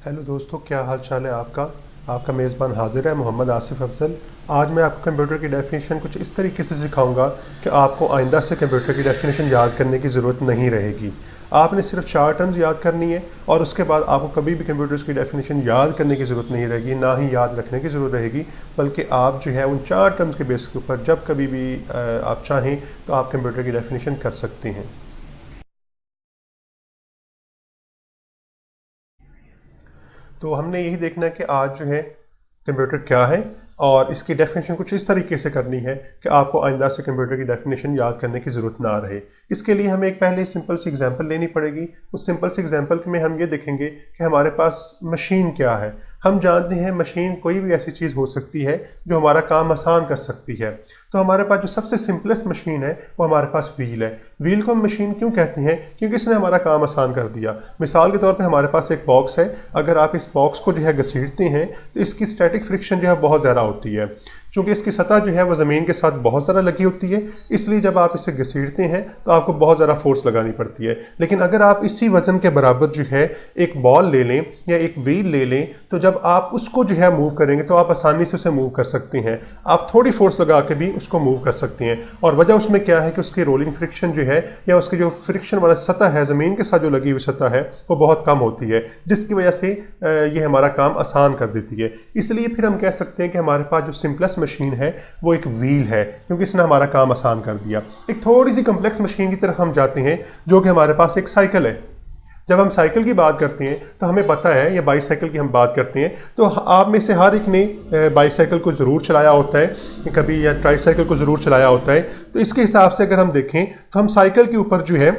Hello दोस्तों, क्या हाल चाल है आपका मेज़बान हाजिर है मोहम्मद आसिफ अफजल। आज मैं आपको कंप्यूटर की डेफिनेशन कुछ इस तरीके से सिखाऊंगा कि आपको आइंदा से कंप्यूटर की डेफिनेशन याद करने की ज़रूरत नहीं रहेगी। आपने सिर्फ 4 टर्म्स याद करनी है और उसके बाद आपको कभी भी कंप्यूटर्स की डेफिनेशन याद करने की ज़रूरत नहीं रहेगी, ना ही याद रखने की ज़रूरत रहेगी, बल्कि आप जो है उन 4 टर्म्स के बेस के ऊपर जब कभी भी आप चाहें तो आप कंप्यूटर की डेफिनेशन कर सकते हैं। तो हमने यही देखना है कि आज जो है कंप्यूटर क्या है और इसकी डेफिनेशन कुछ इस तरीके से करनी है कि आपको आइंदा से कंप्यूटर की डेफिनेशन याद करने की ज़रूरत ना रहे। इसके लिए हमें एक पहले सिंपल सी एग्जांपल लेनी पड़ेगी। उस सिंपल सी एग्जांपल में हम ये देखेंगे कि हमारे पास मशीन क्या है। हम जानते हैं मशीन कोई भी ऐसी चीज़ हो सकती है जो हमारा काम आसान कर सकती है। तो हमारे पास जो सबसे सिंपलेस्ट मशीन है वो हमारे पास व्हील है। व्हील को हम मशीन क्यों कहते हैं? क्योंकि इसने हमारा काम आसान कर दिया। मिसाल के तौर पे हमारे पास एक बॉक्स है, अगर आप इस बॉक्स को जो है घसीटते हैं तो इसकी स्टैटिक फ्रिक्शन जो है बहुत ज़्यादा होती है। चूँकि इसकी सतह जो है वो ज़मीन के साथ बहुत ज़्यादा लगी होती है, इसलिए जब आप इसे घसीटते हैं तो आपको बहुत ज़्यादा फोर्स लगानी पड़ती है। लेकिन अगर आप इसी वज़न के बराबर जो है एक बॉल ले लें या एक व्हील ले लें तो जब आप उसको जो है मूव करेंगे तो आप आसानी से उसे मूव कर सकते हैं। आप थोड़ी फोर्स लगा के भी उसको मूव कर सकते हैं। और वजह उसमें क्या है कि उसकी रोलिंग फ्रिक्शन जो है या उसकी जो फ्रिक्शन वाला सतह है, ज़मीन के साथ जो लगी हुई सतह है, वो बहुत कम होती है, जिसकी वजह से ये हमारा काम आसान कर देती है। इसलिए फिर हम कह सकते हैं कि हमारे पास जो सिंपलेस्ट मशीन है वो एक व्हील है, क्योंकि इसने हमारा काम आसान कर दिया। एक थोड़ी सी कम्प्लेक्स मशीन की तरफ हम जाते हैं जो कि हमारे पास एक साइकिल है। जब हम साइकिल की बात करते हैं तो हमें पता है, या बाईसाइकिल की हम बात करते हैं, तो आप में से हर एक ने बाईसाइकिल को ज़रूर चलाया होता है कभी, या ट्राईसाइकिल को ज़रूर चलाया होता है। तो इसके हिसाब से अगर हम देखें तो हम साइकिल के ऊपर जो है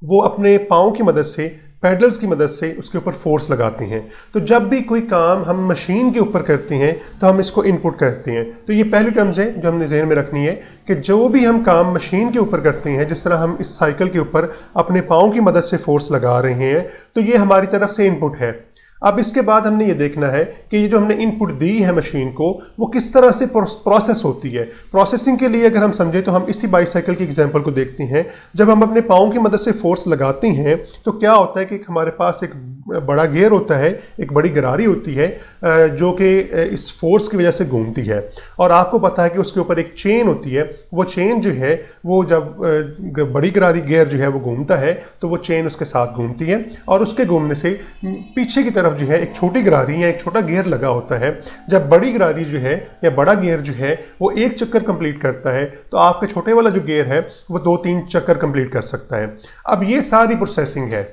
वो अपने पाँव की मदद से, पैडल्स की मदद से उसके ऊपर फोर्स लगाते हैं। तो जब भी कोई काम हम मशीन के ऊपर करते हैं तो हम इसको इनपुट करते हैं। तो ये पहली टर्म्स है जो हमने ज़हन में रखनी है कि जो भी हम काम मशीन के ऊपर करते हैं, जिस तरह हम इस साइकिल के ऊपर अपने पाँव की मदद से फोर्स लगा रहे हैं, तो ये हमारी तरफ से इनपुट है। अब इसके बाद हमने ये देखना है कि ये जो हमने इनपुट दी है मशीन को, वो किस तरह से प्रोसेस होती है। प्रोसेसिंग के लिए अगर हम समझें तो हम इसी बाईसाइकिल की एग्जांपल को देखते हैं। जब हम अपने पाँव की मदद से फोर्स लगाते हैं तो क्या होता है कि हमारे पास एक बड़ा गियर होता है, एक बड़ी गरारी होती है जो कि इस फोर्स की वजह से घूमती है। और आपको पता है कि उसके ऊपर एक चेन होती है। वो चेन जो है वो जब बड़ी गरारी गियर जो है वो घूमता है तो वो चेन उसके साथ घूमती है, और उसके घूमने से पीछे की तरफ जो है एक छोटी गरारी या एक छोटा गियर लगा होता है। जब बड़ी गरारी जो है या बड़ा गियर जो है वो एक चक्कर कंप्लीट करता है तो आपके छोटे वाला जो गियर है वो 2-3 चक्कर कंप्लीट कर सकता है। अब ये सारी प्रोसेसिंग है।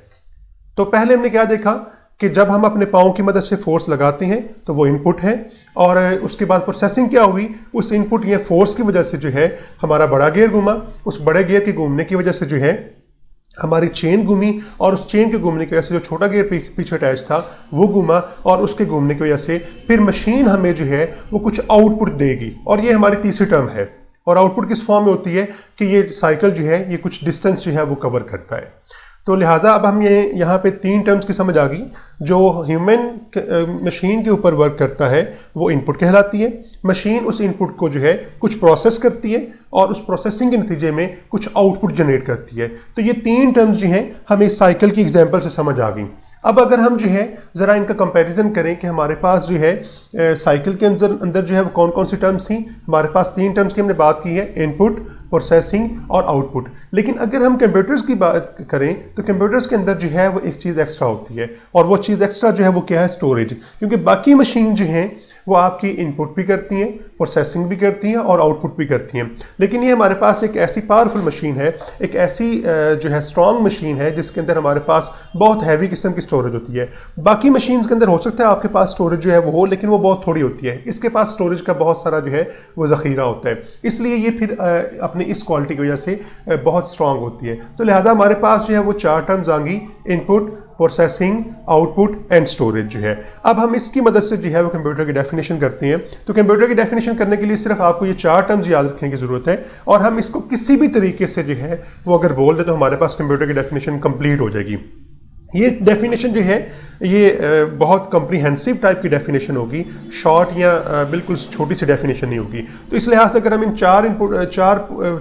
तो पहले हमने क्या देखा कि जब हम अपने पाँव की मदद से फोर्स लगाते हैं तो वो इनपुट है, और उसके बाद प्रोसेसिंग क्या हुई, उस इनपुट या फोर्स की वजह से जो है हमारा बड़ा गियर घूमा, उस बड़े गियर के घूमने की वजह से जो है हमारी चेन घूमी, और उस चेन के घूमने की वजह से जो छोटा गियर पीछे अटैच था वो घूमा, और उसके घूमने की वजह से फिर मशीन हमें जो है वो कुछ आउटपुट देगी। और ये हमारी तीसरी टर्म है। और आउटपुट किस फॉर्म में होती है कि ये साइकिल जो है ये कुछ डिस्टेंस जो है वो कवर करता है। तो लिहाजा अब हम ये यहाँ पे 3 टर्म्स की समझ आ गई। जो ह्यूमन मशीन के ऊपर वर्क करता है वो इनपुट कहलाती है। मशीन उस इनपुट को जो है कुछ प्रोसेस करती है और उस प्रोसेसिंग के नतीजे में कुछ आउटपुट जनरेट करती है। तो ये 3 टर्म्स जो हैं हमें साइकिल की एग्जांपल से समझ आ गई। अब अगर हम जो है ज़रा इनका कंपैरिजन करें कि हमारे पास जो है साइकिल के अंदर जो है वो कौन कौन सी टर्म्स थी। हमारे पास 3 टर्म्स की हमने बात की है, इनपुट, प्रोसेसिंग और आउटपुट। लेकिन अगर हम कंप्यूटर्स की बात करें तो कंप्यूटर्स के अंदर जो है वो एक चीज़ एक्स्ट्रा होती है, और वो चीज़ एक्स्ट्रा जो है वो क्या है, स्टोरेज। क्योंकि बाकी मशीन जो हैं वो आपकी इनपुट भी करती हैं, प्रोसेसिंग भी करती हैं और आउटपुट भी करती हैं। लेकिन ये हमारे पास एक ऐसी पावरफुल मशीन है, एक ऐसी जो है स्ट्रॉन्ग मशीन है जिसके अंदर हमारे पास बहुत हैवी किस्म की स्टोरेज होती है। बाकी मशीन्स के अंदर हो सकता है आपके पास स्टोरेज जो है वो हो, लेकिन वो बहुत थोड़ी होती है। इसके पास स्टोरेज का बहुत सारा जो है वो ज़ख़ीरा होता है, इसलिए ये फिर अपनी इस क्वालिटी की वजह से बहुत स्ट्रॉन्ग होती है। तो लिहाजा हमारे पास जो है वो 4 टर्म्स आएंगी, input, processing, output and storage जो है। अब हम इसकी मदद से जो है वो कंप्यूटर की डेफिनेशन करते हैं। तो कंप्यूटर की डेफिनेशन करने के लिए सिर्फ आपको ये 4 टर्म्स याद रखने की ज़रूरत है, और हम इसको किसी भी तरीके से जो है वो अगर बोल दें तो हमारे पास कंप्यूटर की डेफिनेशन कंप्लीट हो जाएगी। ये डेफिनेशन जो है ये बहुत कम्प्रीहेंसिव टाइप की डेफिनेशन होगी, शॉर्ट या बिल्कुल छोटी सी डेफिनेशन नहीं होगी। तो इस लिहाज से अगर हम इन 4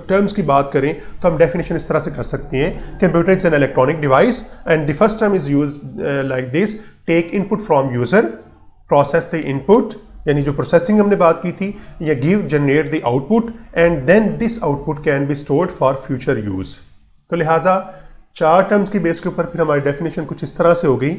टर्म्स की बात करें तो हम डेफिनेशन इस तरह से कर सकते हैं। Computer is an electronic device and the first term is used like this: take input from user, process the input यानी जो प्रोसेसिंग हमने बात की थी, या give generate the output and then this output can be stored for future use. तो लिहाजा 4 terms की बेस के ऊपर फिर हमारी डेफिनेशन कुछ इस तरह से हो गई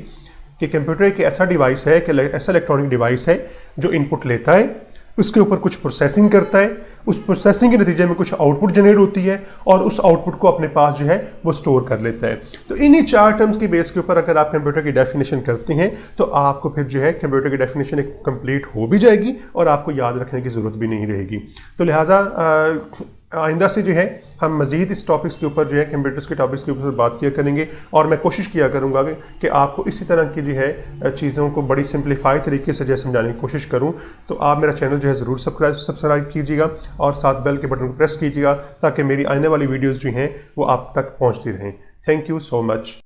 कि कंप्यूटर एक ऐसा डिवाइस है, कि ऐसा इलेक्ट्रॉनिक डिवाइस है जो इनपुट लेता है, उसके ऊपर कुछ प्रोसेसिंग करता है, उस प्रोसेसिंग के नतीजे में कुछ आउटपुट जनरेट होती है और उस आउटपुट को अपने पास जो है वो स्टोर कर लेता है। तो इन्हीं 4 टर्म्स की बेस के ऊपर अगर आप कंप्यूटर की डेफिनेशन करते हैं तो आपको फिर जो है कंप्यूटर की डेफिनेशन एक कंप्लीट हो भी जाएगी और आपको याद रखने की ज़रूरत भी नहीं रहेगी। तो लिहाजा आइंदा से जो है हम मज़ीद इस टॉपिक्स के ऊपर जो है कंप्यूटर्स के टॉपिक्स के ऊपर बात किया करेंगे और मैं कोशिश किया करूँगा कि आपको इसी तरह की जो है चीज़ों को बड़ी सिंप्लीफाई तरीके से जो है समझाने की कोशिश करूँ। तो आप मेरा चैनल जो है ज़रूर सब्सक्राइब कीजिएगा और साथ बेल के बटन को प्रेस कीजिएगा ताकि मेरी आने वाली वीडियोज़ जो हैं वो आप तक पहुँचती रहें। Thank you so much.